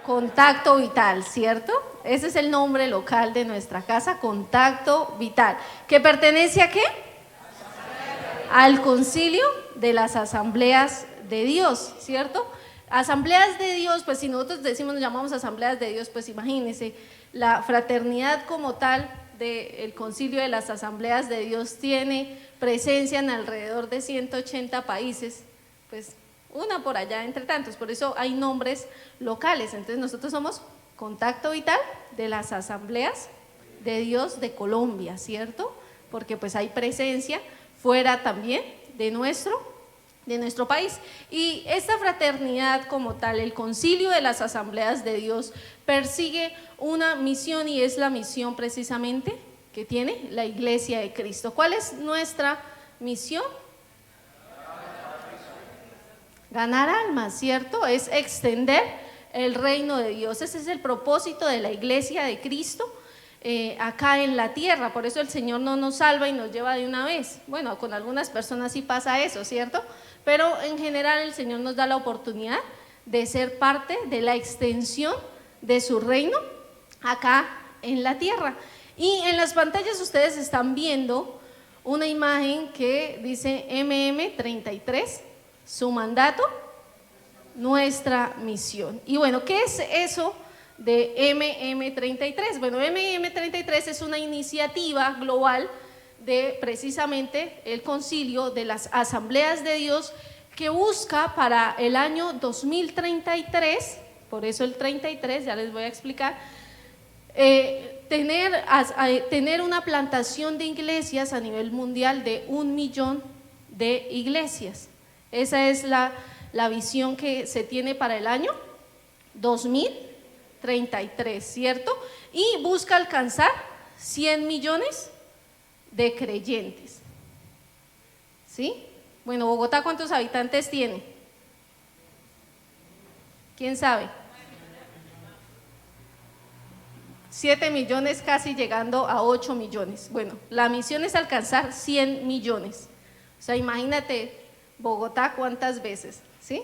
Contacto Vital, ¿cierto? Ese es el nombre local de nuestra casa, Contacto Vital. ¿Que pertenece a qué? Al Concilio de las Asambleas de Dios, ¿cierto? Asambleas de Dios, pues si nosotros decimos, nos llamamos Asambleas de Dios, pues imagínense, la fraternidad como tal del Concilio de las Asambleas de Dios tiene presencia en alrededor de 180 países, pues una por allá entre tantos, por eso hay nombres locales. Entonces nosotros somos Contacto Vital de las Asambleas de Dios de Colombia, ¿cierto? Porque pues hay presencia fuera también de nuestro país. Y esta fraternidad como tal, el Concilio de las Asambleas de Dios, persigue una misión, y es la misión precisamente que tiene la Iglesia de Cristo. ¿Cuál es nuestra misión? Ganar almas, ¿cierto? Es extender el reino de Dios. Ese es el propósito de la Iglesia de Cristo acá en la tierra. Por eso el Señor no nos salva y nos lleva de una vez. Bueno, con algunas personas sí pasa eso, ¿cierto? Pero en general el Señor nos da la oportunidad de ser parte de la extensión de su reino acá en la tierra. Y en las pantallas ustedes están viendo una imagen que dice MM33, su mandato, nuestra misión. Y bueno, ¿qué es eso de MM33? Bueno, MM33 es una iniciativa global de precisamente el Concilio de las Asambleas de Dios, que busca para el año 2033, por eso el 33, ya les voy a explicar, tener una plantación de iglesias a nivel mundial de 1 millón de iglesias. Esa es la visión que se tiene para el año 2033, ¿cierto? Y busca alcanzar 100 millones de creyentes, ¿sí? Bueno, Bogotá, ¿cuántos habitantes tiene? ¿Quién sabe? 7 millones, casi llegando a 8 millones. Bueno, la misión es alcanzar 100 millones. O sea, imagínate Bogotá cuántas veces, ¿sí?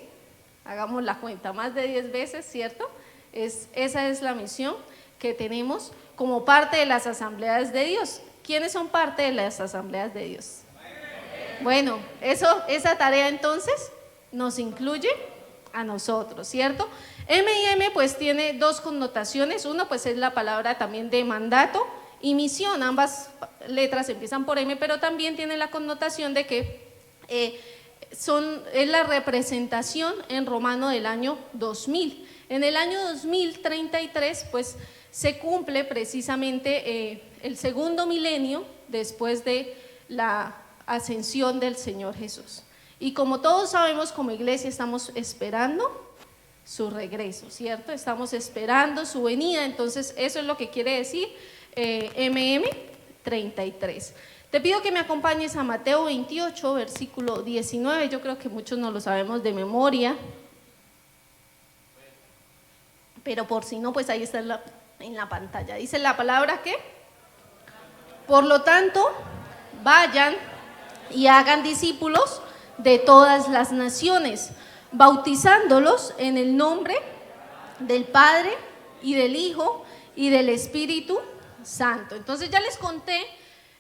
Hagamos la cuenta, más de 10 veces, ¿cierto? Esa es la misión que tenemos como parte de las Asambleas de Dios. ¿Quiénes son parte de las Asambleas de Dios? Bueno, esa tarea entonces nos incluye a nosotros, ¿cierto? M&M pues tiene dos connotaciones. Uno pues es la palabra también de mandato y misión, ambas letras empiezan por M, pero también tiene la connotación de que es la representación en romano del año 2000. En el año 2033 pues se cumple precisamente el segundo milenio después de la ascensión del Señor Jesús. Y como todos sabemos, como iglesia estamos esperando su regreso, ¿cierto? Estamos esperando su venida. Entonces eso es lo que quiere decir MM33. Te pido que me acompañes a Mateo 28, versículo 19. Yo creo que muchos no lo sabemos de memoria, pero por si no, pues ahí está en la pantalla. Dice la palabra que: por lo tanto, vayan y hagan discípulos de todas las naciones, bautizándolos en el nombre del Padre y del Hijo y del Espíritu Santo. Entonces ya les conté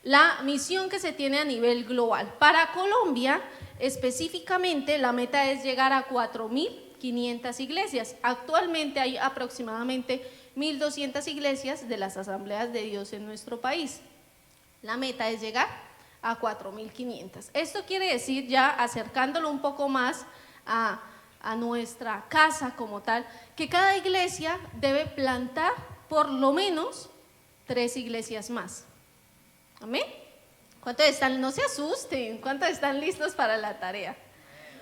la misión que se tiene a nivel global. Para Colombia específicamente la meta es llegar a 4.500 iglesias. Actualmente hay aproximadamente 1.200 iglesias de las Asambleas de Dios en nuestro país. La meta es llegar a 4.500. Esto quiere decir, ya acercándolo un poco más a nuestra casa como tal, que cada iglesia debe plantar por lo menos 3 iglesias más. ¿Amén? ¿Cuántos están? No se asusten, ¿cuántos están listos para la tarea?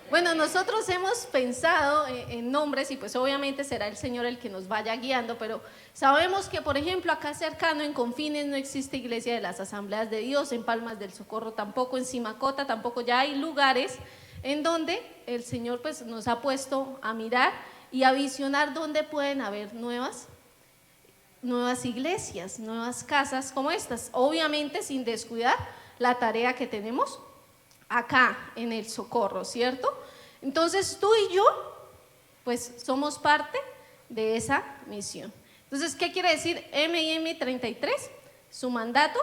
Bueno, nosotros hemos pensado en nombres y pues obviamente será el Señor el que nos vaya guiando, pero sabemos que por ejemplo acá cercano en Confines no existe iglesia de las Asambleas de Dios, en Palmas del Socorro tampoco, en Simacota tampoco. Ya hay lugares en donde el Señor pues nos ha puesto a mirar y a visionar dónde pueden haber nuevas iglesias, nuevas casas como estas, obviamente sin descuidar la tarea que tenemos acá en el Socorro, ¿cierto? Entonces tú y yo pues somos parte de esa misión. Entonces, ¿qué quiere decir M&M 33? Su mandato,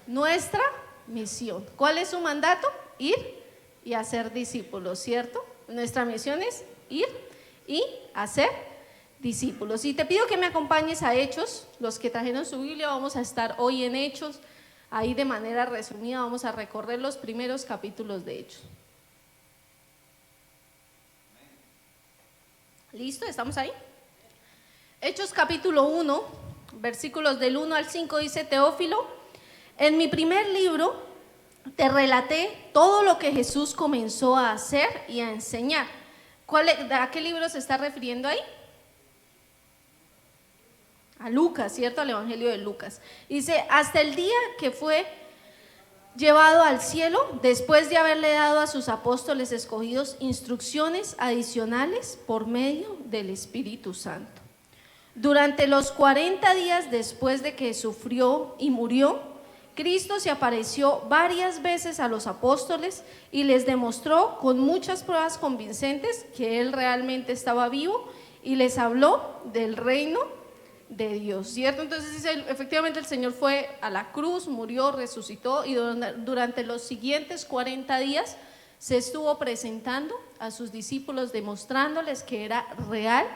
nuestra misión. ¿Cuál es su mandato? Ir y hacer discípulos, ¿cierto? Nuestra misión es ir y hacer discípulos. Y te pido que me acompañes a Hechos. Los que trajeron su Biblia, vamos a estar hoy en Hechos. Ahí de manera resumida vamos a recorrer los primeros capítulos de Hechos. ¿Listo? ¿Estamos ahí? Hechos capítulo 1, versículos del 1 al 5 dice: Teófilo, en mi primer libro te relaté todo lo que Jesús comenzó a hacer y a enseñar. ¿A qué libro se está refiriendo ahí? A Lucas, ¿cierto? Al Evangelio de Lucas. Dice: hasta el día que fue llevado al cielo, después de haberle dado a sus apóstoles escogidos instrucciones adicionales por medio del Espíritu Santo. Durante los 40 días después de que sufrió y murió, Cristo se apareció varias veces a los apóstoles y les demostró con muchas pruebas convincentes que Él realmente estaba vivo y les habló del reino de Dios, ¿cierto? Entonces dice, efectivamente el Señor fue a la cruz, murió, resucitó y durante los siguientes 40 días se estuvo presentando a sus discípulos demostrándoles que era real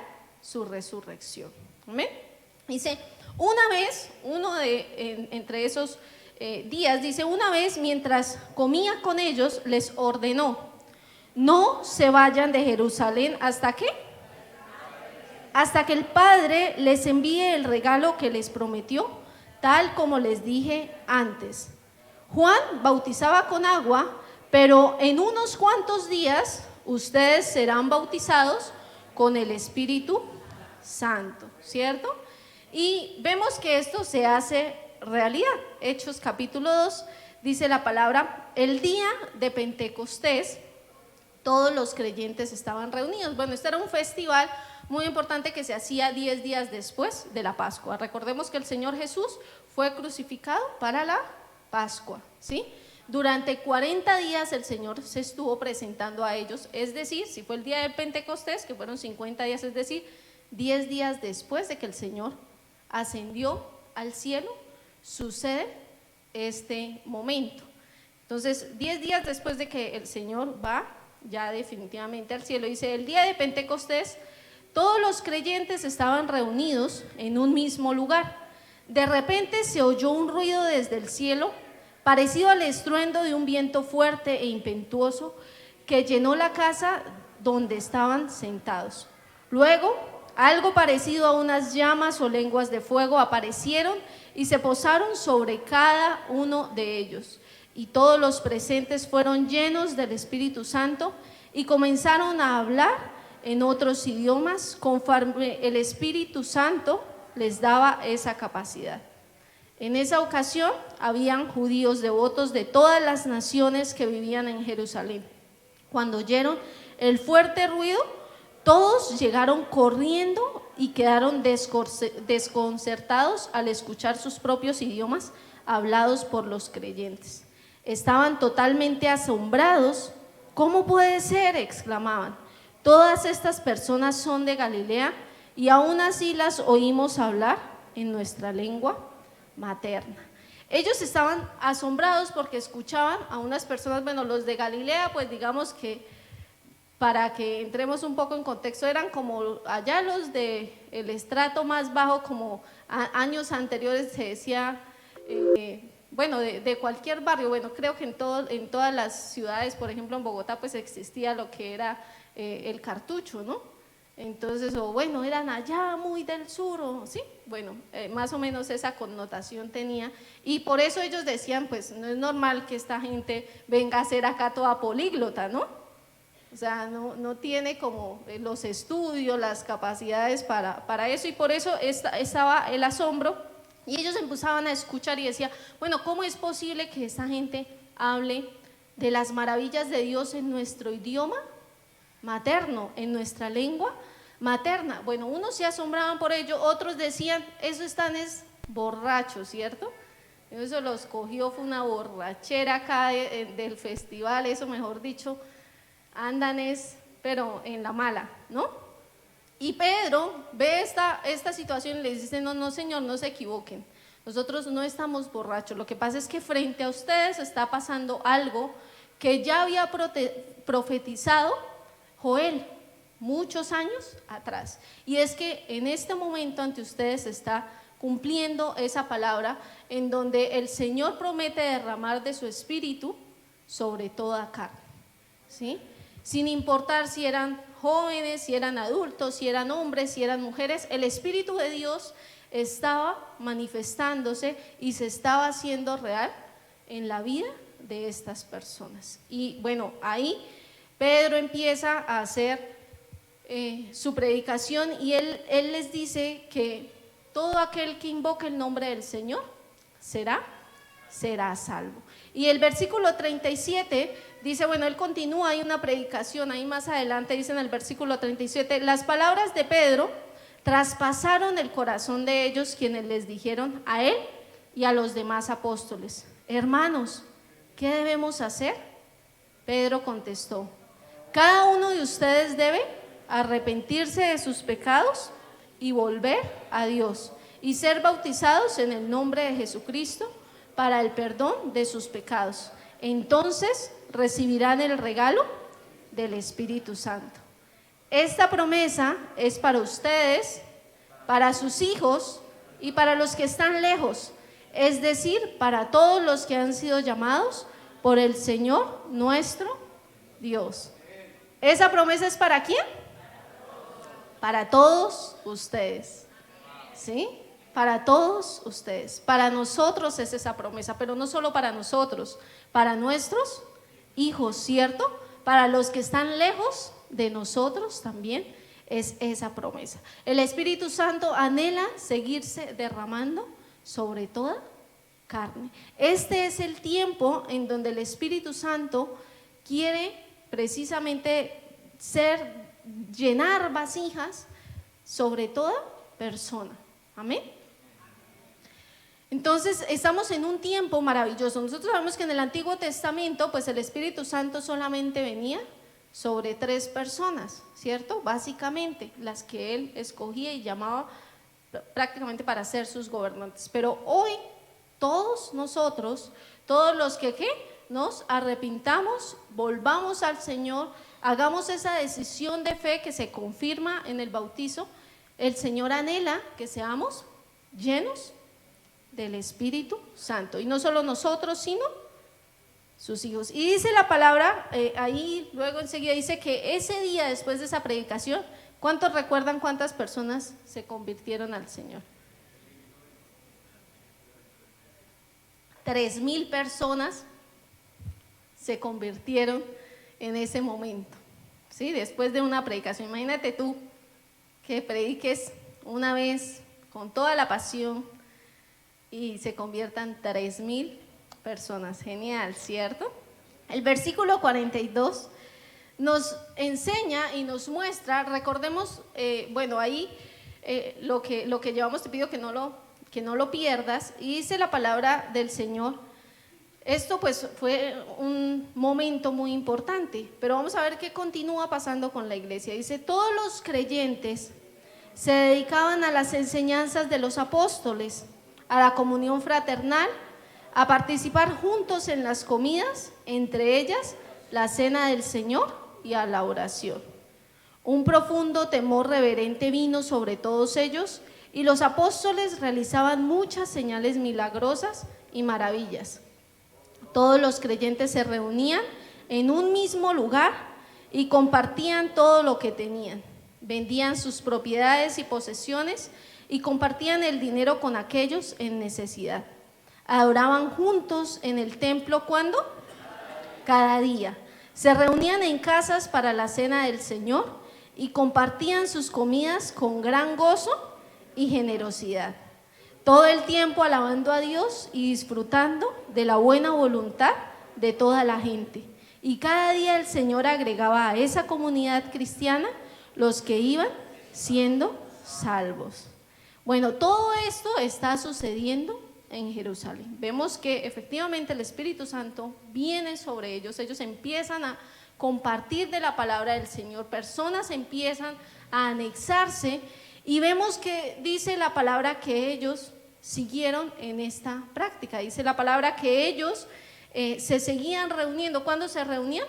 su resurrección. ¿Amén? Dice, una vez, entre esos días, dice, una vez mientras comía con ellos, les ordenó, no se vayan de Jerusalén, ¿hasta qué? Hasta que el Padre les envíe el regalo que les prometió, tal como les dije antes. Juan bautizaba con agua, pero en unos cuantos días ustedes serán bautizados con el Espíritu Santo, ¿cierto? Y vemos que esto se hace realidad. Hechos capítulo 2 dice la palabra: el día de Pentecostés todos los creyentes estaban reunidos. Bueno, este era un festival muy importante que se hacía 10 días después de la Pascua. Recordemos que el Señor Jesús fue crucificado para la Pascua, ¿sí? Durante 40 días el Señor se estuvo presentando a ellos, es decir, si fue el día de Pentecostés, que fueron 50 días, es decir, 10 días después de que el Señor ascendió al cielo, sucede este momento. Entonces, 10 días después de que el Señor va ya definitivamente al cielo, dice, el día de Pentecostés, todos los creyentes estaban reunidos en un mismo lugar. De repente se oyó un ruido desde el cielo, parecido al estruendo de un viento fuerte e impetuoso, que llenó la casa donde estaban sentados. Luego, algo parecido a unas llamas o lenguas de fuego aparecieron y se posaron sobre cada uno de ellos. Y todos los presentes fueron llenos del Espíritu Santo y comenzaron a hablar en otros idiomas, conforme el Espíritu Santo les daba esa capacidad. En esa ocasión habían judíos devotos de todas las naciones que vivían en Jerusalén. Cuando oyeron el fuerte ruido, todos llegaron corriendo y quedaron desconcertados al escuchar sus propios idiomas hablados por los creyentes. Estaban totalmente asombrados. ¿Cómo puede ser?, exclamaban. Todas estas personas son de Galilea y aún así las oímos hablar en nuestra lengua materna. Ellos estaban asombrados porque escuchaban a unas personas, bueno, los de Galilea, pues digamos que para que entremos un poco en contexto, eran como allá los del estrato más bajo, como años anteriores se decía, bueno, de cualquier barrio. Bueno, creo que en todas las ciudades, por ejemplo en Bogotá, pues existía lo que era el cartucho, ¿no? Entonces, o bueno, eran allá muy del sur, o sí, bueno, más o menos esa connotación tenía, y por eso ellos decían, pues no es normal que esta gente venga a ser acá toda políglota, ¿no? O sea, no tiene como los estudios, las capacidades para eso, y por eso estaba el asombro, y ellos empezaban a escuchar y decían, bueno, ¿cómo es posible que esta gente hable de las maravillas de Dios en nuestro idioma materno, en nuestra lengua materna? Bueno, unos se asombraban por ello, otros decían, eso están es borrachos, ¿cierto? Eso los cogió, fue una borrachera acá del festival, eso mejor dicho, andan es, pero en la mala, ¿no? Y Pedro ve esta situación y le dice, no, no, Señor, no se equivoquen. Nosotros no estamos borrachos. Lo que pasa es que frente a ustedes está pasando algo que ya había profetizado Joel muchos años atrás. Y es que en este momento ante ustedes está cumpliendo esa palabra en donde el Señor promete derramar de su espíritu sobre toda carne, ¿sí? Sin importar si eran jóvenes, si eran adultos, si eran hombres, si eran mujeres, el Espíritu de Dios estaba manifestándose y se estaba haciendo real en la vida de estas personas. Y bueno, ahí Pedro empieza a hacer su predicación y él les dice que todo aquel que invoque el nombre del Señor será salvo. Y el versículo 37 dice, bueno, él continúa, hay una predicación ahí más adelante, dice en el versículo 37, las palabras de Pedro traspasaron el corazón de ellos, quienes les dijeron a él y a los demás apóstoles, hermanos, ¿qué debemos hacer? Pedro contestó, cada uno de ustedes debe arrepentirse de sus pecados y volver a Dios y ser bautizados en el nombre de Jesucristo para el perdón de sus pecados. Entonces recibirán el regalo del Espíritu Santo. Esta promesa es para ustedes, para sus hijos y para los que están lejos, es decir, para todos los que han sido llamados por el Señor nuestro Dios. ¿Esa promesa es para quién? Para todos ustedes, ¿sí? Para todos ustedes, para nosotros es esa promesa, pero no solo para nosotros, para nuestros hijos, ¿cierto? Para los que están lejos de nosotros también es esa promesa. El Espíritu Santo anhela seguirse derramando sobre toda carne. Este es el tiempo en donde el Espíritu Santo quiere precisamente llenar vasijas sobre toda persona. Amén. Entonces estamos en un tiempo maravilloso. Nosotros sabemos que en el Antiguo Testamento pues el Espíritu Santo solamente venía sobre 3 personas, ¿cierto? Básicamente las que él escogía y llamaba prácticamente para ser sus gobernantes. Pero hoy todos nosotros, todos los que nos arrepintamos, volvamos al Señor, hagamos esa decisión de fe que se confirma en el bautizo, el Señor anhela que seamos llenos del Espíritu Santo, y no solo nosotros, sino sus hijos. Y dice la palabra, ahí luego enseguida dice que ese día después de esa predicación, ¿cuántos recuerdan cuántas personas se convirtieron al Señor? 3,000 personas se convirtieron en ese momento, ¿sí? Después de una predicación. Imagínate tú que prediques una vez con toda la pasión y se conviertan 3,000 personas. Genial, ¿cierto? El versículo 42 nos enseña y nos muestra, recordemos, bueno, ahí lo que llevamos, te pido que no lo pierdas, y dice la palabra del Señor. Esto pues fue un momento muy importante, pero vamos a ver qué continúa pasando con la iglesia. Dice, todos los creyentes se dedicaban a las enseñanzas de los apóstoles, a la comunión fraternal, a participar juntos en las comidas, entre ellas la cena del Señor y a la oración. Un profundo temor reverente vino sobre todos ellos y los apóstoles realizaban muchas señales milagrosas y maravillas. Todos los creyentes se reunían en un mismo lugar y compartían todo lo que tenían. Vendían sus propiedades y posesiones y compartían el dinero con aquellos en necesidad. Adoraban juntos en el templo, ¿cuándo? Cada día. Se reunían en casas para la cena del Señor y compartían sus comidas con gran gozo y generosidad. Todo el tiempo alabando a Dios y disfrutando de la buena voluntad de toda la gente. Y cada día el Señor agregaba a esa comunidad cristiana los que iban siendo salvos. Bueno, todo esto está sucediendo en Jerusalén. Vemos que efectivamente el Espíritu Santo viene sobre ellos. Ellos empiezan a compartir de la palabra del Señor. Personas empiezan a anexarse, y vemos que dice la palabra que ellos siguieron en esta práctica. Dice la palabra que ellos se seguían reuniendo. ¿Cuándo se reunían?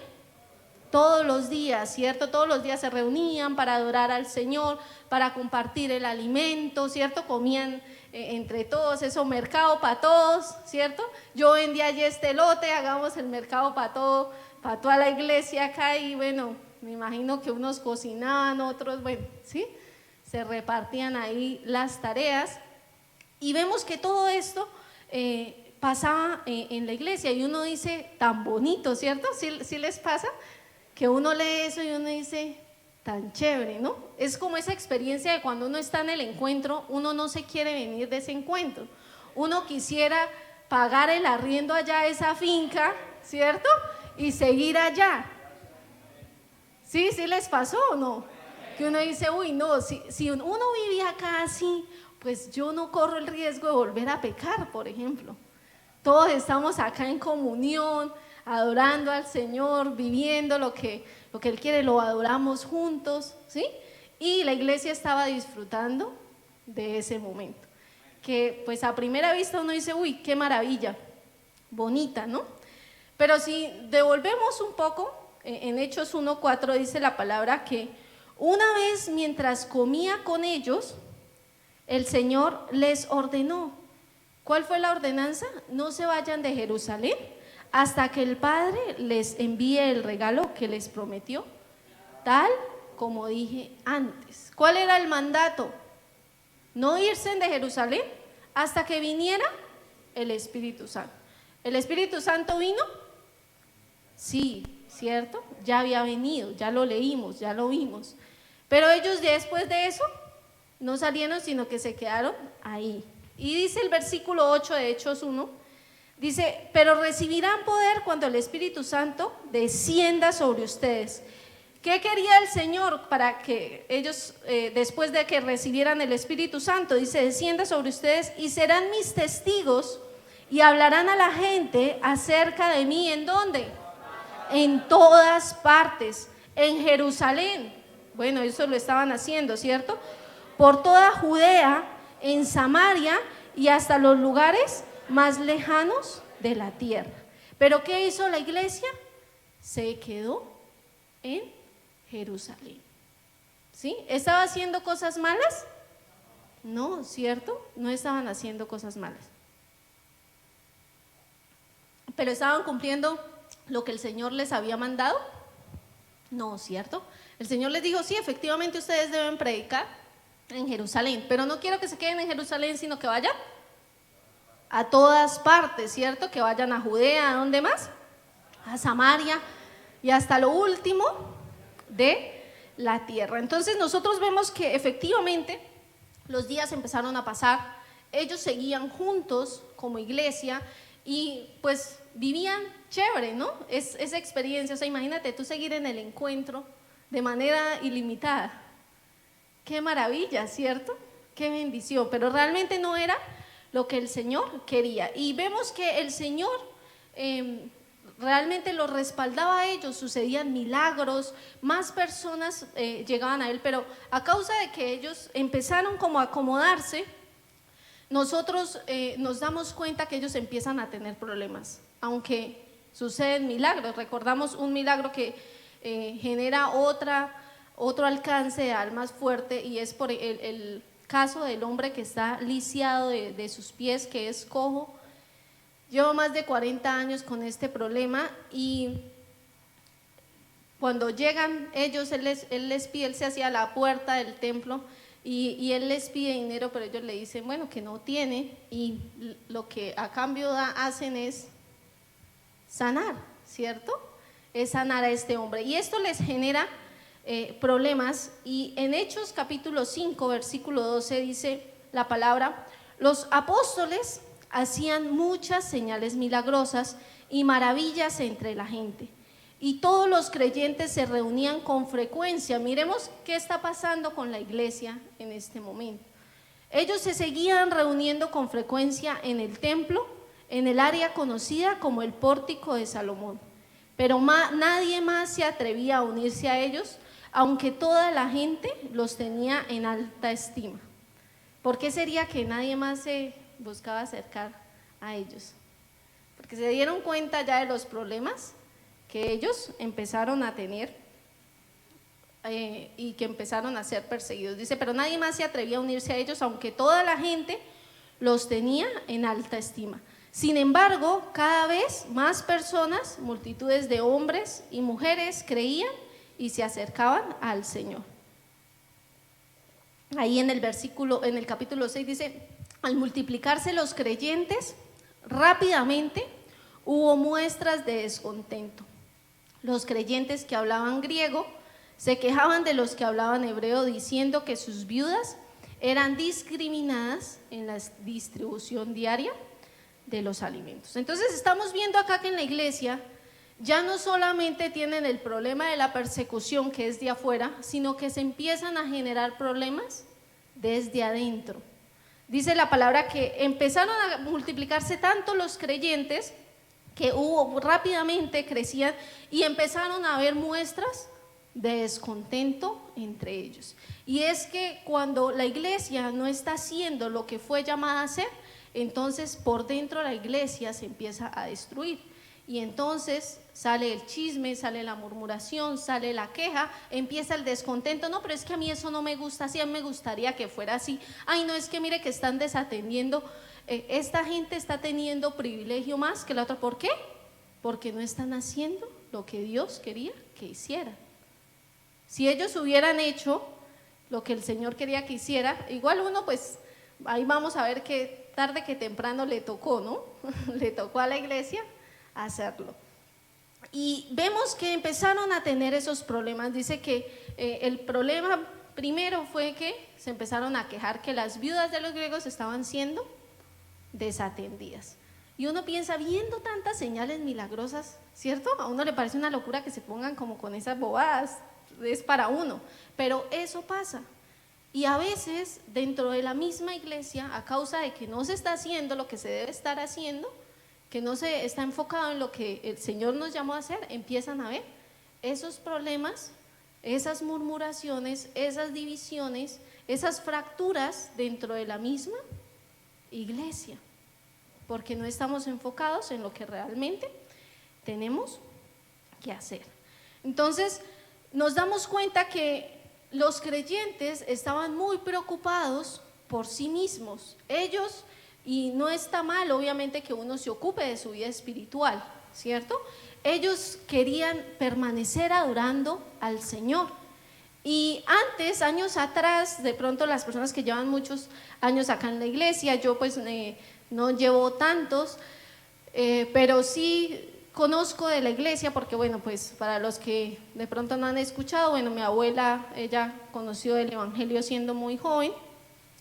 Todos los días, ¿cierto? Todos los días se reunían para adorar al Señor, para compartir el alimento, ¿cierto? Comían entre todos, eso, mercado para todos, ¿cierto? Yo vendí allí este lote, hagamos el mercado para todo, para toda la iglesia acá, y bueno, me imagino que unos cocinaban, otros, bueno, ¿sí? Se repartían ahí las tareas, y vemos que todo esto pasaba en la iglesia, y uno dice, tan bonito, ¿cierto? ¿Sí les pasa? Que uno lee eso y uno dice, tan chévere, ¿no? Es como esa experiencia de cuando uno está en el encuentro, uno no se quiere venir de ese encuentro, uno quisiera pagar el arriendo allá de esa finca, ¿cierto? Y seguir allá. ¿Sí les pasó o no? Que uno dice, uy, no, si uno vivía acá así, pues yo no corro el riesgo de volver a pecar, por ejemplo. Todos estamos acá en comunión, adorando al Señor, viviendo lo que Él quiere, lo adoramos juntos, ¿sí? Y la iglesia estaba disfrutando de ese momento, que pues a primera vista uno dice, uy, qué maravilla, bonita, ¿no? Pero si devolvemos un poco, en Hechos 1:4 dice la palabra que una vez mientras comía con ellos, el Señor les ordenó. ¿Cuál fue la ordenanza? No se vayan de Jerusalén hasta que el Padre les envíe el regalo que les prometió, tal como dije antes. ¿Cuál era el mandato? No irse de Jerusalén hasta que viniera el Espíritu Santo. ¿El Espíritu Santo vino? Sí, ¿cierto? Ya había venido, ya lo leímos, ya lo vimos. Pero ellos después de eso no salieron, sino que se quedaron ahí. Y dice el versículo 8 de Hechos 1, dice, pero recibirán poder cuando el Espíritu Santo descienda sobre ustedes. ¿Qué quería el Señor para que ellos, después de que recibieran el Espíritu Santo? Dice, descienda sobre ustedes y serán mis testigos y hablarán a la gente acerca de mí. ¿En dónde? En todas partes, en Jerusalén. Bueno, eso lo estaban haciendo, ¿cierto? Por toda Judea, en Samaria y hasta los lugares más lejanos de la tierra. ¿Pero qué hizo la iglesia? Se quedó en Jerusalén. ¿Sí? ¿Estaba haciendo cosas malas? No, ¿cierto? No estaban haciendo cosas malas. ¿Pero estaban cumpliendo lo que el Señor les había mandado? No, ¿cierto? El Señor les dijo, sí, efectivamente ustedes deben predicar en Jerusalén, pero no quiero que se queden en Jerusalén, sino que vayan a todas partes, ¿cierto? Que vayan a Judea, ¿a dónde más? A Samaria y hasta lo último de la tierra. Entonces nosotros vemos que efectivamente los días empezaron a pasar, ellos seguían juntos como iglesia y pues vivían chévere, ¿no? Esa experiencia, o sea, imagínate tú seguir en el encuentro de manera ilimitada. Qué maravilla, ¿cierto? Qué bendición, pero realmente no era lo que el Señor quería. Y vemos que el Señor realmente los respaldaba a ellos, sucedían milagros, más personas llegaban a Él, pero a causa de que ellos empezaron como a acomodarse, nosotros nos damos cuenta que ellos empiezan a tener problemas, aunque suceden milagros. Recordamos un milagro que genera otro alcance de almas fuerte, y es por el caso del hombre que está lisiado de sus pies, que es cojo. Llevo más de 40 años con este problema, y cuando llegan ellos, él les pide, él se hacía a la puerta del templo y él les pide dinero, pero ellos le dicen, bueno, que no tiene, y lo que a cambio hacen es sanar, ¿cierto? Es sanar a este hombre, y esto les genera problemas. Y en Hechos capítulo 5 versículo 12 dice la palabra, los apóstoles hacían muchas señales milagrosas y maravillas entre la gente, y todos los creyentes se reunían con frecuencia. Miremos qué está pasando con la iglesia en este momento. Ellos se seguían reuniendo con frecuencia en el templo, en el área conocida como el Pórtico de Salomón, pero nadie más se atrevía a unirse a ellos, aunque toda la gente los tenía en alta estima. ¿Por qué sería que nadie más se buscaba acercar a ellos? Porque se dieron cuenta ya de los problemas que ellos empezaron a tener y que empezaron a ser perseguidos. Dice, pero nadie más se atrevía a unirse a ellos, aunque toda la gente los tenía en alta estima. Sin embargo, cada vez más personas, multitudes de hombres y mujeres creían y se acercaban al Señor. Ahí en el capítulo 6 dice, al multiplicarse los creyentes, rápidamente hubo muestras de descontento. Los creyentes que hablaban griego se quejaban de los que hablaban hebreo, diciendo que sus viudas eran discriminadas en la distribución diaria de los alimentos. Entonces estamos viendo acá que en la iglesia ya no solamente tienen el problema de la persecución que es de afuera, sino que se empiezan a generar problemas desde adentro. Dice la palabra que empezaron a multiplicarse tanto los creyentes que rápidamente crecían y empezaron a haber muestras de descontento entre ellos. Y es que cuando la iglesia no está haciendo lo que fue llamada a hacer, entonces por dentro la iglesia se empieza a destruir. Y entonces sale el chisme, sale la murmuración, sale la queja, empieza el descontento. No, pero es que a mí eso no me gusta así, a mí me gustaría que fuera así. Ay, no, es que mire que están desatendiendo, esta gente está teniendo privilegio más que la otra. ¿Por qué? Porque no están haciendo lo que Dios quería que hicieran. Si ellos hubieran hecho lo que el Señor quería que hiciera, igual uno pues, ahí vamos a ver que tarde que temprano le tocó, ¿no? Le tocó a la iglesia hacerlo. Y vemos que empezaron a tener esos problemas. Dice que el problema primero fue que se empezaron a quejar que las viudas de los griegos estaban siendo desatendidas. Y uno piensa, viendo tantas señales milagrosas, ¿cierto? A uno le parece una locura que se pongan como con esas bobadas, es para uno, pero eso pasa. Y a veces dentro de la misma iglesia, a causa de que no se está haciendo lo que se debe estar haciendo, que no se está enfocado en lo que el Señor nos llamó a hacer, empiezan a ver esos problemas, esas murmuraciones, esas divisiones, esas fracturas dentro de la misma iglesia, porque no estamos enfocados en lo que realmente tenemos que hacer. Entonces nos damos cuenta que los creyentes estaban muy preocupados por sí mismos, ellos. Y no está mal, obviamente, que uno se ocupe de su vida espiritual, ¿cierto? Ellos querían permanecer adorando al Señor. Y antes, años atrás, de pronto las personas que llevan muchos años acá en la iglesia, yo pues no llevo tantos, pero sí conozco de la iglesia, porque bueno, pues para los que de pronto no han escuchado, bueno, mi abuela, ella conoció el evangelio siendo muy joven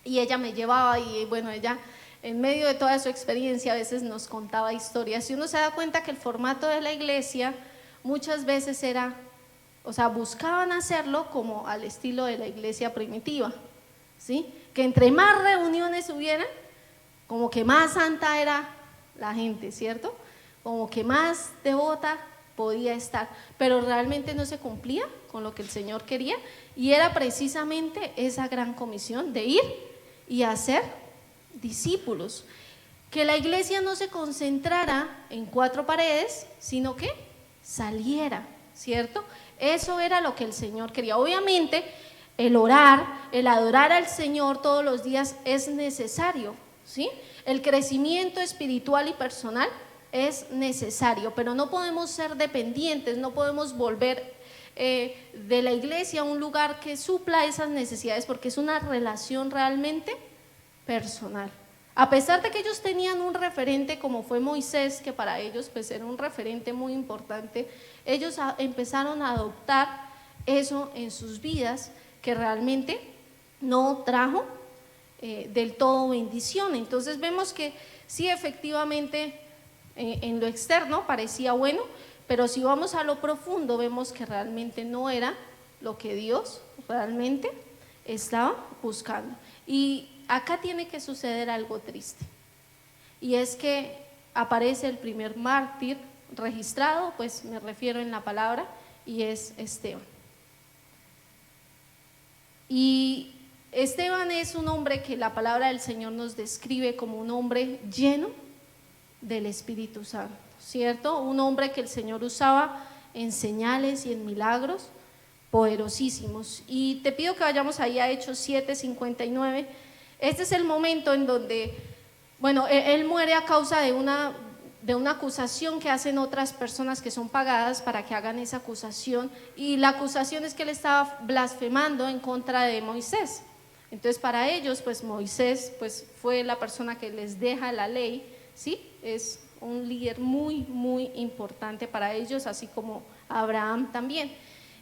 y ella me llevaba y bueno, ella en medio de toda su experiencia a veces nos contaba historias y uno se da cuenta que el formato de la iglesia muchas veces era, o sea, buscaban hacerlo como al estilo de la iglesia primitiva, ¿sí? Que entre más reuniones hubieran, como que más santa era la gente, ¿cierto? Como que más devota podía estar, pero realmente no se cumplía con lo que el Señor quería y era precisamente esa gran comisión de ir y hacer discípulos, que la iglesia no se concentrara en cuatro paredes, sino que saliera, ¿cierto? Eso era lo que el Señor quería. Obviamente el orar, el adorar al Señor todos los días es necesario, ¿sí? El crecimiento espiritual y personal es necesario, pero no podemos ser dependientes, no podemos volver de la iglesia a un lugar que supla esas necesidades, porque es una relación realmente personal. A pesar de que ellos tenían un referente como fue Moisés, que para ellos pues era un referente muy importante, ellos empezaron a adoptar eso en sus vidas, que realmente no trajo del todo bendición. Entonces vemos que sí, efectivamente en lo externo parecía bueno, pero si vamos a lo profundo vemos que realmente no era lo que Dios realmente estaba buscando. Y acá tiene que suceder algo triste, y es que aparece el primer mártir registrado, pues me refiero en la palabra, y es Esteban. Y Esteban es un hombre que la palabra del Señor nos describe como un hombre lleno del Espíritu Santo, ¿cierto? Un hombre que el Señor usaba en señales y en milagros poderosísimos. Y te pido que vayamos ahí a Hechos 7:59. Este es el momento en donde, bueno, él muere a causa de una acusación que hacen otras personas que son pagadas para que hagan esa acusación, y la acusación es que él estaba blasfemando en contra de Moisés. Entonces para ellos pues Moisés pues fue la persona que les deja la ley, ¿sí? Es un líder muy muy importante para ellos, así como Abraham también.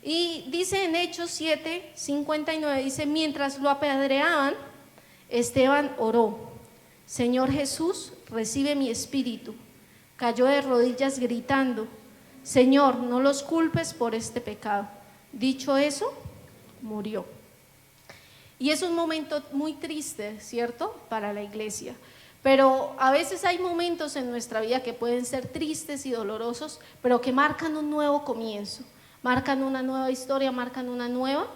Y dice en Hechos 7:59, dice: mientras lo apedreaban, Esteban oró: Señor Jesús, recibe mi espíritu. Cayó de rodillas gritando: Señor, no los culpes por este pecado. Dicho eso, murió. Y es un momento muy triste, ¿cierto?, para la iglesia. Pero a veces hay momentos en nuestra vida que pueden ser tristes y dolorosos, pero que marcan un nuevo comienzo, marcan una nueva historia, marcan una nueva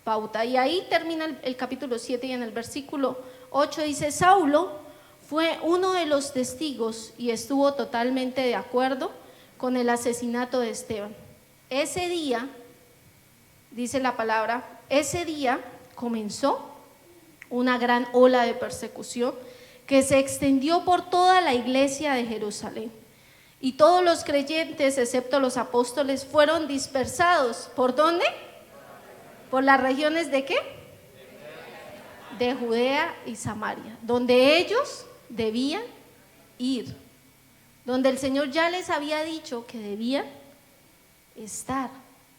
pauta. Y ahí termina el capítulo 7, y en el versículo 8 dice: Saulo fue uno de los testigos y estuvo totalmente de acuerdo con el asesinato de Esteban. Ese día, dice la palabra, ese día comenzó una gran ola de persecución que se extendió por toda la iglesia de Jerusalén. Y todos los creyentes, excepto los apóstoles, fueron dispersados. ¿Por dónde? ¿Por las regiones de qué? De Judea y Samaria, donde ellos debían ir, donde el Señor ya les había dicho que debían estar,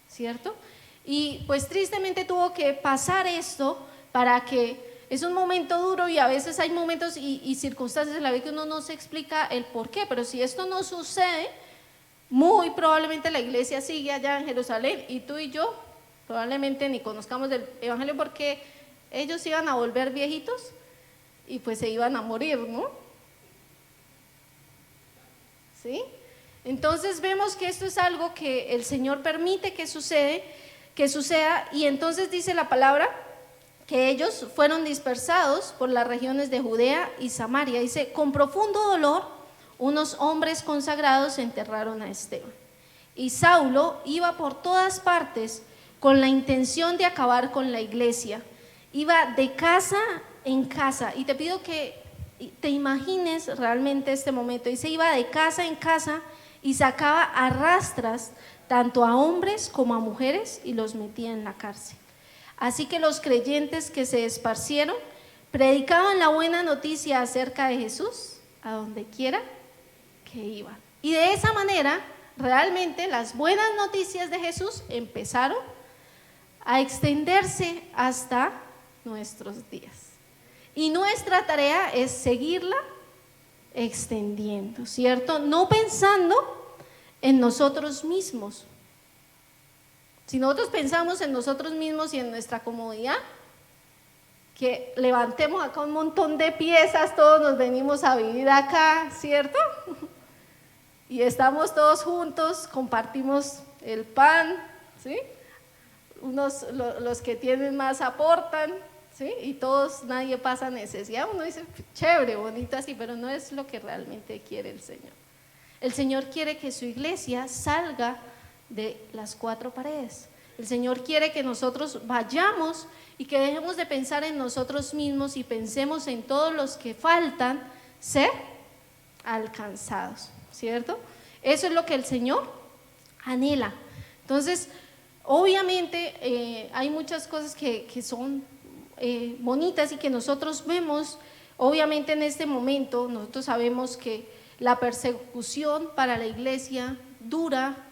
¿cierto? Y pues tristemente tuvo que pasar esto, para que, es un momento duro, y a veces hay momentos y circunstancias en la vida que uno no se explica el por qué, pero si esto no sucede, muy probablemente la iglesia sigue allá en Jerusalén y tú y yo probablemente ni conozcamos del evangelio, porque ellos iban a volver viejitos y pues se iban a morir, ¿no? ¿Sí? Entonces vemos que esto es algo que el Señor permite que suceda, y entonces dice la palabra que ellos fueron dispersados por las regiones de Judea y Samaria. Dice: con profundo dolor, unos hombres consagrados enterraron a Esteban. Y Saulo iba por todas partes con la intención de acabar con la iglesia. Iba de casa en casa, y te pido que te imagines realmente este momento. Dice: iba de casa en casa y sacaba a rastras tanto a hombres como a mujeres y los metía en la cárcel. Así que los creyentes que se esparcieron predicaban la buena noticia acerca de Jesús a donde quiera que iban. Y de esa manera, realmente las buenas noticias de Jesús empezaron a extenderse hasta nuestros días. Y nuestra tarea es seguirla extendiendo, ¿cierto? No pensando en nosotros mismos. Si nosotros pensamos en nosotros mismos y en nuestra comodidad, que levantemos acá un montón de piezas, todos nos venimos a vivir acá, ¿cierto? Y estamos todos juntos, compartimos el pan, ¿sí? Los que tienen más aportan, ¿sí? Y todos, nadie pasa necesidad. Uno dice, chévere, bonito así, pero no es lo que realmente quiere el Señor. El Señor quiere que su iglesia salga de las cuatro paredes. El Señor quiere que nosotros vayamos y que dejemos de pensar en nosotros mismos y pensemos en todos los que faltan ser alcanzados, ¿cierto? Eso es lo que el Señor anhela. Entonces, obviamente hay muchas cosas que son bonitas y que nosotros vemos. Obviamente en este momento nosotros sabemos que la persecución para la iglesia dura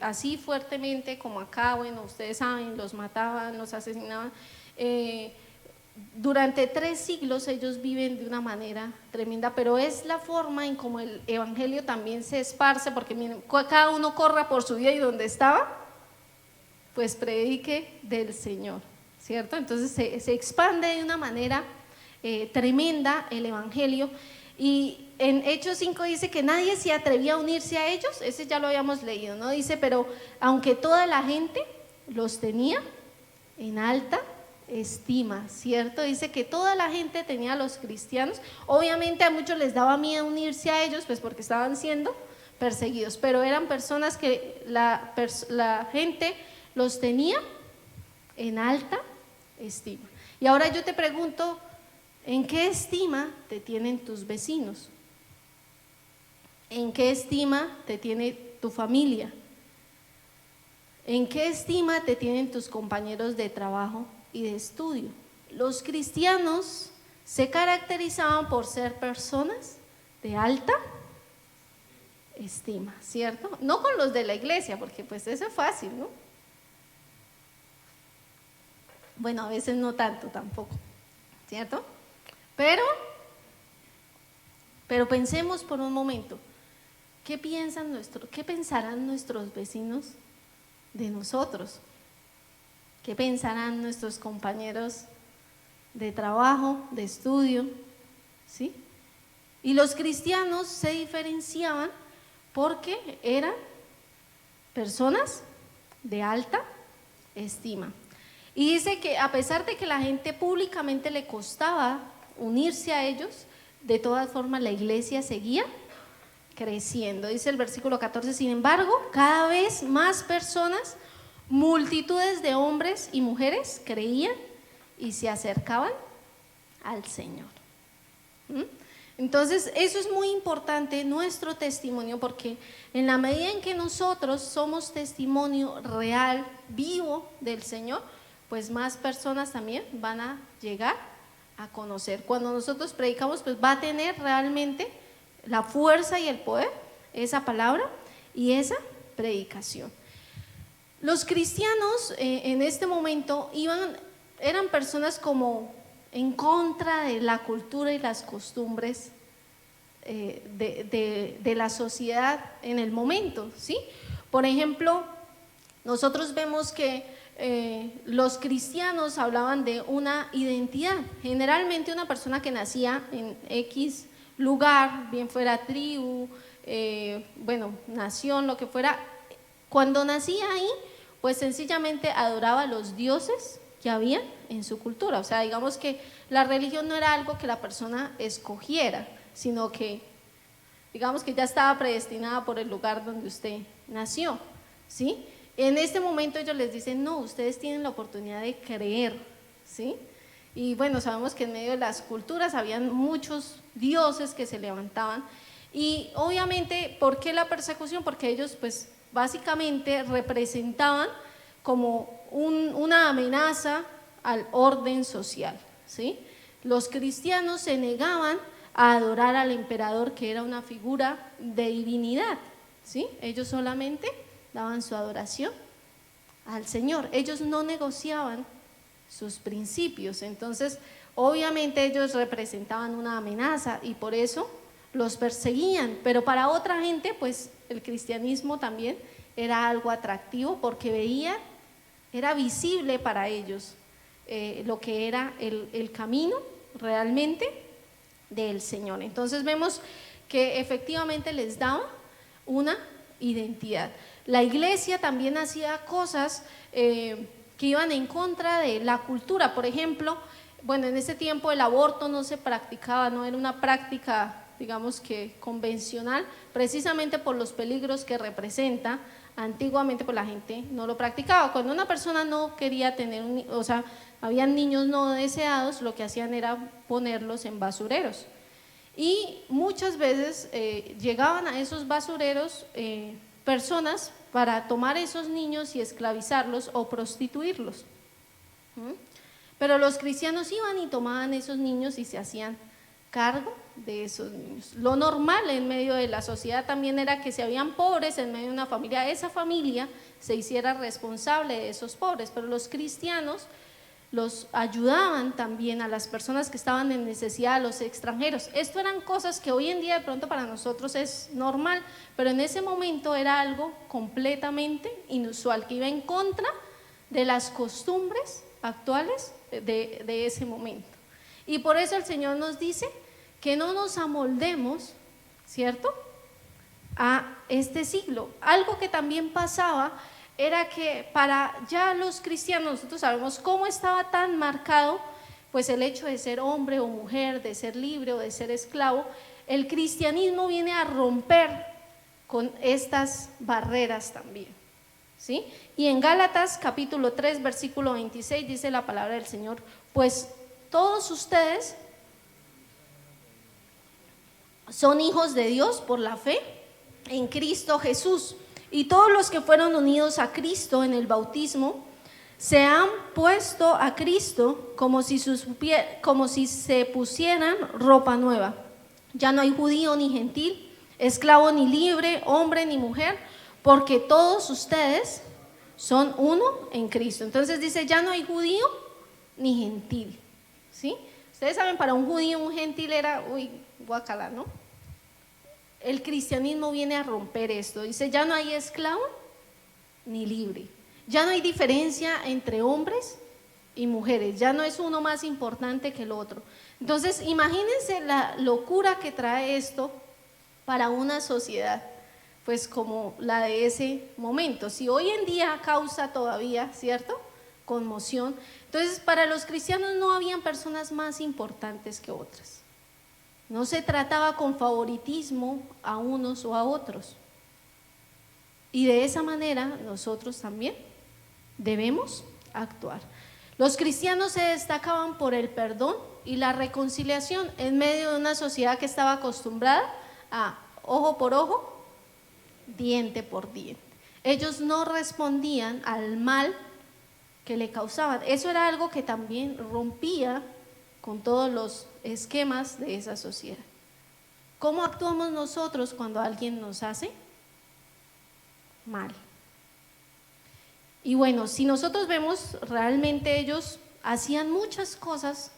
así fuertemente como acá. Bueno, ustedes saben, los mataban, los asesinaban. Durante 3 siglos ellos viven de una manera tremenda, pero es la forma en como el evangelio también se esparce, porque miren, cada uno corra por su vida y donde estaba, pues predique del Señor, ¿cierto? Entonces se expande de una manera tremenda el evangelio. Y en Hechos 5 dice que nadie se atrevía a unirse a ellos. Ese ya lo habíamos leído, ¿no? Dice, pero aunque toda la gente los tenía en alta estima, ¿cierto? Dice que toda la gente tenía a los cristianos, obviamente a muchos les daba miedo unirse a ellos, pues porque estaban siendo perseguidos, pero eran personas que la gente los tenía en alta estima. Y ahora yo te pregunto, ¿en qué estima te tienen tus vecinos? ¿En qué estima te tiene tu familia? ¿En qué estima te tienen tus compañeros de trabajo y de estudio? Los cristianos se caracterizaban por ser personas de alta estima, ¿cierto? No con los de la iglesia, porque pues eso es fácil, ¿no? Bueno, a veces no tanto tampoco, ¿cierto? Pero pensemos por un momento, ¿qué pensarán nuestros vecinos de nosotros? ¿Qué pensarán nuestros compañeros de trabajo, de estudio? ¿Sí? Y los cristianos se diferenciaban porque eran personas de alta estima. Y dice que a pesar de que la gente públicamente le costaba unirse a ellos, de todas formas la iglesia seguía creciendo. Dice el versículo 14, sin embargo, cada vez más personas, multitudes de hombres y mujeres creían y se acercaban al Señor. Entonces, eso es muy importante, nuestro testimonio, porque en la medida en que nosotros somos testimonio real, vivo del Señor, pues más personas también van a llegar a conocer. Cuando nosotros predicamos, pues va a tener realmente la fuerza y el poder, esa palabra y esa predicación. Los cristianos en este momento eran personas como en contra de la cultura y las costumbres de la sociedad en el momento, ¿sí? Por ejemplo, nosotros vemos que los cristianos hablaban de una identidad. Generalmente una persona que nacía en X lugar, bien fuera tribu, nación, lo que fuera, cuando nacía ahí, pues sencillamente adoraba a los dioses que había en su cultura. O sea, digamos que la religión no era algo que la persona escogiera, sino que digamos que ya estaba predestinada por el lugar donde usted nació, ¿sí? En este momento ellos les dicen, no, ustedes tienen la oportunidad de creer, ¿sí? Y bueno, sabemos que en medio de las culturas habían muchos dioses que se levantaban y obviamente, ¿por qué la persecución? Porque ellos pues básicamente representaban como una amenaza al orden social, ¿sí? Los cristianos se negaban a adorar al emperador, que era una figura de divinidad, ¿sí? Ellos solamente daban su adoración al Señor, ellos no negociaban sus principios. Entonces obviamente ellos representaban una amenaza y por eso los perseguían, pero para otra gente pues el cristianismo también era algo atractivo porque veían, era visible para ellos lo que era el camino realmente del Señor. Entonces vemos que efectivamente les daba una identidad. La iglesia también hacía cosas que iban en contra de la cultura. Por ejemplo, bueno, en ese tiempo el aborto no se practicaba, no era una práctica, digamos que convencional, precisamente por los peligros que representa. Antiguamente pues la gente no lo practicaba. Cuando una persona no quería tener o sea, habían niños no deseados, lo que hacían era ponerlos en basureros. Y muchas veces llegaban a esos basureros personas para tomar esos niños y esclavizarlos o prostituirlos. Pero los cristianos iban y tomaban esos niños y se hacían cargo de esos niños. Lo normal en medio de la sociedad también era que si habían pobres en medio de una familia, esa familia se hiciera responsable de esos pobres, pero los cristianos los ayudaban también a las personas que estaban en necesidad, a los extranjeros. Esto eran cosas que hoy en día de pronto para nosotros es normal, pero en ese momento era algo completamente inusual, que iba en contra de las costumbres actuales de ese momento. Y por eso el Señor nos dice que no nos amoldemos, ¿cierto?, a este siglo. Algo que también pasaba era que para ya los cristianos, nosotros sabemos cómo estaba tan marcado, pues el hecho de ser hombre o mujer, de ser libre o de ser esclavo. El cristianismo viene a romper con estas barreras también, ¿sí? Y en Gálatas capítulo 3 versículo 26 dice la palabra del Señor: pues todos ustedes son hijos de Dios por la fe en Cristo Jesús, y todos los que fueron unidos a Cristo en el bautismo se han puesto a Cristo como si se pusieran ropa nueva. Ya no hay judío ni gentil, esclavo ni libre, hombre ni mujer, porque todos ustedes son uno en Cristo. Entonces dice, ya no hay judío ni gentil, ¿sí? Ustedes saben, para un judío un gentil era, guacala, ¿no? El cristianismo viene a romper esto. Dice, ya no hay esclavo ni libre, ya no hay diferencia entre hombres y mujeres, ya no es uno más importante que el otro. Entonces imagínense la locura que trae esto para una sociedad pues como la de ese momento. Si hoy en día causa todavía, ¿cierto?, conmoción, entonces para los cristianos no habían personas más importantes que otras. No se trataba con favoritismo a unos o a otros. Y de esa manera nosotros también debemos actuar. Los cristianos se destacaban por el perdón y la reconciliación en medio de una sociedad que estaba acostumbrada a ojo por ojo, diente por diente. Ellos no respondían al mal que le causaban. Eso era algo que también rompía con todos los esquemas de esa sociedad. ¿Cómo actuamos nosotros cuando alguien nos hace mal? Y bueno, si nosotros vemos, realmente ellos hacían muchas cosas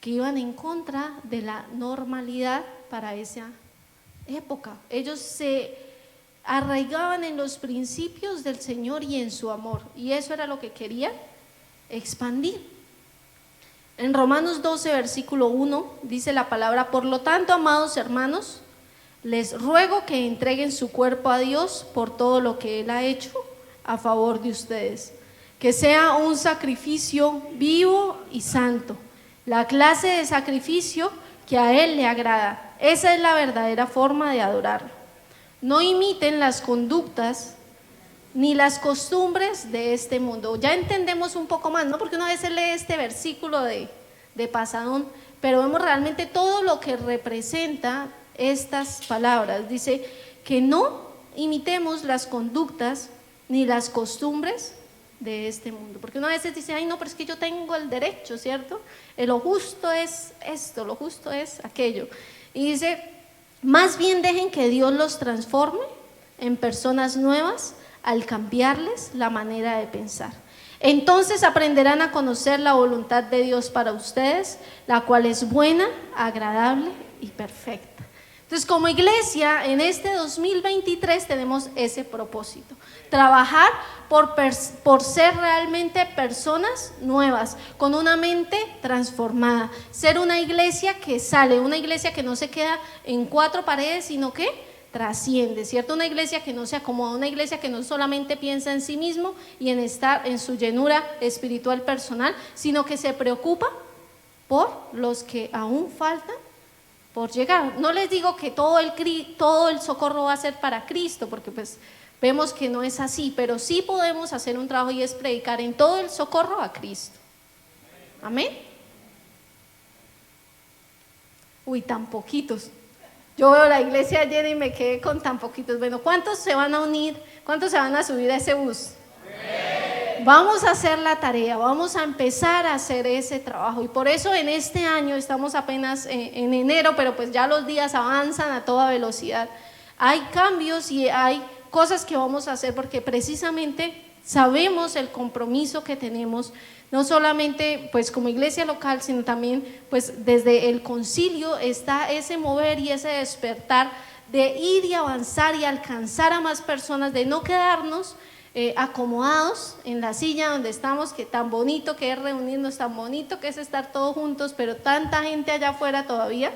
que iban en contra de la normalidad para esa época. Ellos se arraigaban en los principios del Señor y en su amor, y eso era lo que querían expandir. En Romanos 12 versículo 1 dice la palabra: por lo tanto, amados hermanos, les ruego que entreguen su cuerpo a Dios por todo lo que Él ha hecho a favor de ustedes, que sea un sacrificio vivo y santo, la clase de sacrificio que a Él le agrada. Esa es la verdadera forma de adorarlo. No imiten las conductas ni las costumbres de este mundo. Ya entendemos un poco más, ¿no? Porque una vez se lee este versículo de pasadón, pero vemos realmente todo lo que representa estas palabras. Dice que no imitemos las conductas ni las costumbres de este mundo, porque una vez dice, ay no, pero es que yo tengo el derecho, ¿cierto? Lo justo es esto, lo justo es aquello. Y dice, más bien dejen que Dios los transforme en personas nuevas al cambiarles la manera de pensar. Entonces aprenderán a conocer la voluntad de Dios para ustedes, la cual es buena, agradable y perfecta. Entonces, como iglesia, en este 2023 tenemos ese propósito: trabajar por ser realmente personas nuevas, con una mente transformada, ser una iglesia que sale, una iglesia que no se queda en cuatro paredes, sino que trasciende, ¿cierto? Una iglesia que no se acomoda, una iglesia que no solamente piensa en sí mismo y en estar en su llenura espiritual personal, sino que se preocupa por los que aún faltan por llegar. No les digo que todo el socorro va a ser para Cristo, porque pues vemos que no es así, pero sí podemos hacer un trabajo, y es predicar en todo el socorro a Cristo. Amén. Uy, tan poquitos. Yo veo la iglesia llena y me quedé con tan poquitos. Bueno, ¿cuántos se van a unir? ¿Cuántos se van a subir a ese bus? Vamos a hacer la tarea, vamos a empezar a hacer ese trabajo, y por eso en este año estamos apenas en enero, pero pues ya los días avanzan a toda velocidad. Hay cambios y hay cosas que vamos a hacer porque precisamente sabemos el compromiso que tenemos, no solamente pues como iglesia local, sino también pues desde el concilio está ese mover y ese despertar de ir y avanzar y alcanzar a más personas, de no quedarnos acomodados en la silla donde estamos, que tan bonito que es reunirnos, tan bonito que es estar todos juntos, pero tanta gente allá afuera todavía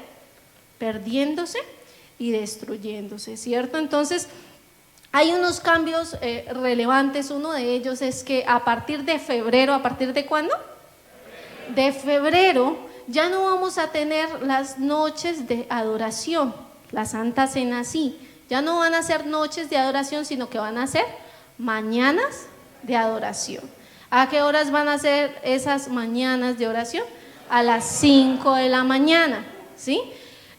perdiéndose y destruyéndose, ¿cierto? Entonces Hay unos cambios relevantes. Uno de ellos es que a partir de febrero, ¿a partir de cuándo? De febrero ya no vamos a tener las noches de adoración, la Santa Cena sí, ya no van a ser noches de adoración, sino que van a ser mañanas de adoración. ¿A qué horas van a ser esas mañanas de oración? A las 5 de la mañana, ¿sí?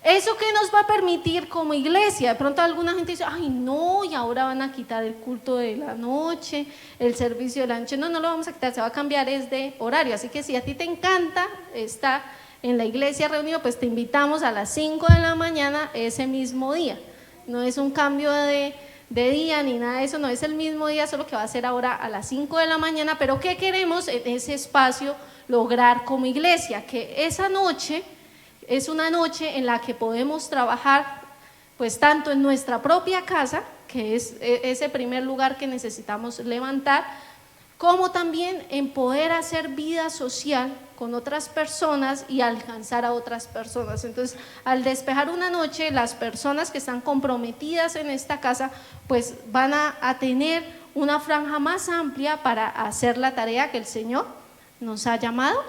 ¿Eso qué nos va a permitir como iglesia? De pronto alguna gente dice, ay no, y ahora van a quitar el culto de la noche, el servicio de la noche. No, no lo vamos a quitar, se va a cambiar es de horario. Así que si a ti te encanta estar en la iglesia reunido, pues te invitamos a las 5 de la mañana ese mismo día. No es un cambio de día ni nada de eso, no es el mismo día, solo que va a ser ahora a las 5 de la mañana. Pero ¿qué queremos en ese espacio lograr como iglesia? Que esa noche es una noche en la que podemos trabajar pues tanto en nuestra propia casa, que es ese primer lugar que necesitamos levantar, como también en poder hacer vida social con otras personas y alcanzar a otras personas. Entonces, al despejar una noche, las personas que están comprometidas en esta casa, pues van a tener una franja más amplia para hacer la tarea que el Señor nos ha llamado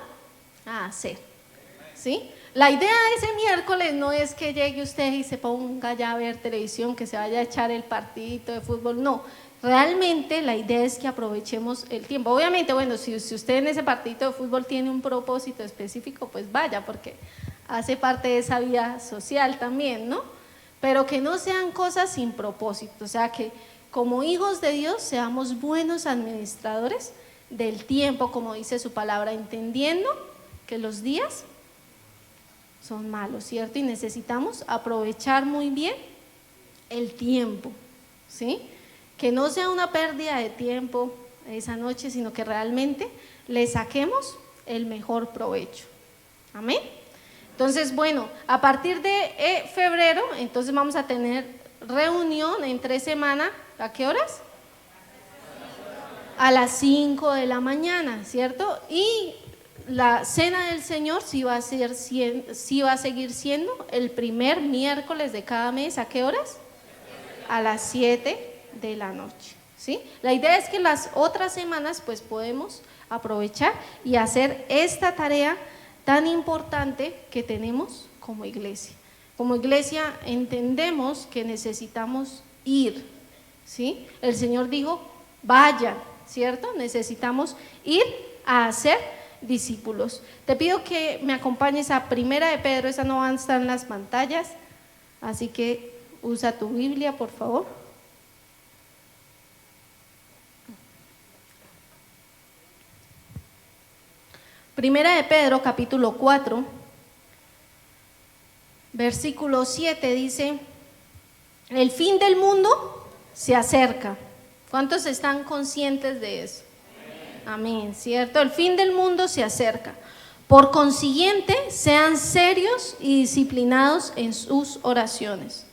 a hacer, ¿sí? La idea de ese miércoles no es que llegue usted y se ponga ya a ver televisión, que se vaya a echar el partidito de fútbol, no. Realmente la idea es que aprovechemos el tiempo. Obviamente, bueno, si usted en ese partidito de fútbol tiene un propósito específico, pues vaya, porque hace parte de esa vida social también, ¿no? Pero que no sean cosas sin propósito, o sea, que como hijos de Dios seamos buenos administradores del tiempo, como dice su palabra, entendiendo que los días son malos, ¿cierto? Y necesitamos aprovechar muy bien el tiempo, ¿sí? Que no sea una pérdida de tiempo esa noche, sino que realmente le saquemos el mejor provecho. Amén. Entonces, bueno, a partir de febrero, entonces vamos a tener reunión entre semana, ¿a qué horas? A las 5 de la mañana, ¿cierto? Y la cena del Señor sí va a seguir siendo el primer miércoles de cada mes. ¿A qué horas? A las 7 de la noche, ¿sí? La idea es que las otras semanas pues podemos aprovechar y hacer esta tarea tan importante que tenemos como iglesia. Como iglesia entendemos que necesitamos ir, ¿sí? El Señor dijo, vayan, ¿cierto? Necesitamos ir a hacer discípulos. Te pido que me acompañes a Primera de Pedro, esa no va a estar en las pantallas, así que usa tu Biblia, por favor. Primera de Pedro, capítulo 4, versículo 7 dice, el fin del mundo se acerca. ¿Cuántos están conscientes de eso? Amén, ¿cierto? El fin del mundo se acerca. Por consiguiente, sean serios y disciplinados en sus oraciones.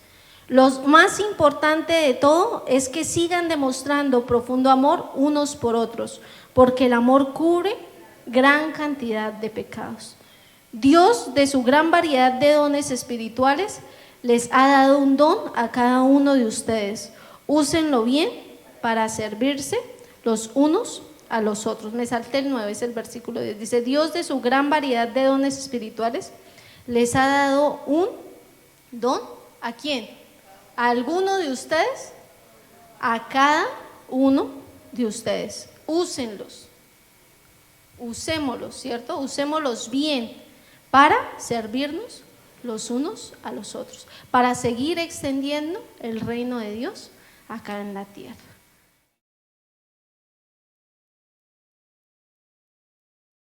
Lo más importante de todo es que sigan demostrando profundo amor unos por otros, porque el amor cubre gran cantidad de pecados. Dios, de su gran variedad de dones espirituales, les ha dado un don a cada uno de ustedes. Úsenlo bien para servirse los unos a los otros. Me salté el 9, es el versículo 10. Dice, Dios de su gran variedad de dones espirituales les ha dado un don. ¿A quién? ¿A alguno de ustedes? A cada uno de ustedes. Úsenlos. Usémoslos, ¿cierto? Usémoslos bien para servirnos los unos a los otros, para seguir extendiendo el reino de Dios acá en la tierra.